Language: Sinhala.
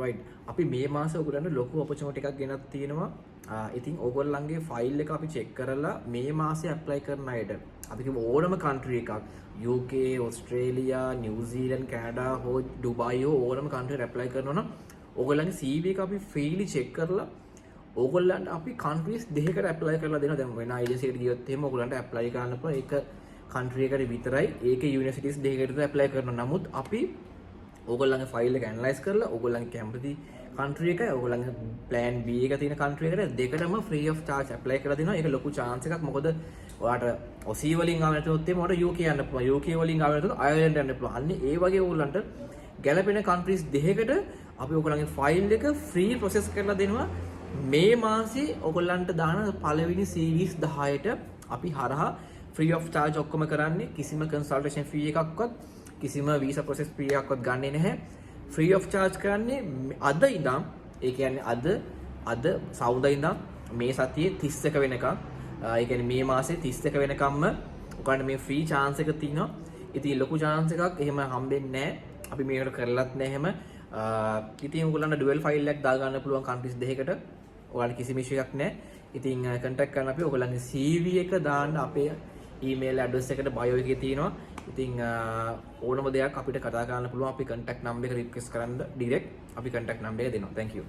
right අපි මේ මාසේ ඔයගොල්ලන්ට ලොකු opportunity එකක් ගෙනත් තියෙනවා. ඉතින් ඔයගොල්ලන්ගේ ෆයිල් එක අපි check කරලා මේ මාසේ apply කරන අයට අපි කිව්ව ඕනම country එකක් UK, Australia, New Zealand, Canada හෝ Dubai හෝ ඕනම country එකට apply කරනවා නම් ඔයගොල්ලන්ගේ CV එක අපි freely check කරලා ඔයගොල්ලන්ට අපි countries දෙකකට apply කරලා දෙනවා. දැන් වෙන agency එකට ගියොත් එහෙම ඔයගොල්ලන්ට apply කරන්න පුළුවන් ඒක country එකට විතරයි. ඒකේ universities දෙකකට apply කරනවා. නමුත් අපි ඔයගොල්ලන්ගේ ෆයිල් එක ඇනලයිස් කරලා ඔයගොල්ලන්ගේ කැමති country එකයි ඔයගොල්ලන්ගේ plan B එක තියෙන country එකට දෙකටම free of charge apply කරලා දෙනවා. ඒක ලොකු chance එකක්. මොකද ඔයාට OC වලින් ආව නැතුනොත් එහම ඔයාට UK යන්න පුළුවන්. UK වලින් ආව නැතුනොත් Ireland යන්න පුළුවන්. අන්න ඒ වගේ ඔයගොල්ලන්ට ගැලපෙන countries දෙකකට අපි ඔයගොල්ලන්ගේ ෆයිල් එක free process කරලා දෙනවා. මේ මාසේ ඔයගොල්ලන්ට දාන පළවෙනි series 10ට අපි හරහා free of charge ඔක්කොම කරන්නේ. කිසිම consultation fee එකක්වත් කිසිම visa process fee එකක්වත් ගන්නෙ නැහැ. free of charge කරන්නේ අද ඉඳන් ඒ කියන්නේ අද සවුදා ඉඳන් මේ සතියේ 31 වෙනකම් ඒ කියන්නේ මේ මාසේ 31 වෙනකම්ම ඔයගොල්ලන්ට මේ free chance එක තියෙනවා. ඉතින් ලොකු chance එකක් එහෙම හම්බෙන්නේ නැහැ. අපි මේකට කරලත් නැහැ එහෙම. ඉතින් ඔයගොල්ලන්ට dual file එකක් දාගන්න පුළුවන් countries දෙකකට. ඔයාලට කිසිම issue එකක් නැහැ. ඉතින් contact කරන්න අපි ඔයගොල්ලන්ගේ CV එක දාන්න අපේ email address එකට bio එකේ තියෙනවා. ඉතින් ඕනම දෙයක් අපිට කතා කරන්න පුළුවන්. අපි contact number එක request කරන්න direct අපි contact number එක දෙනවා. Thank you.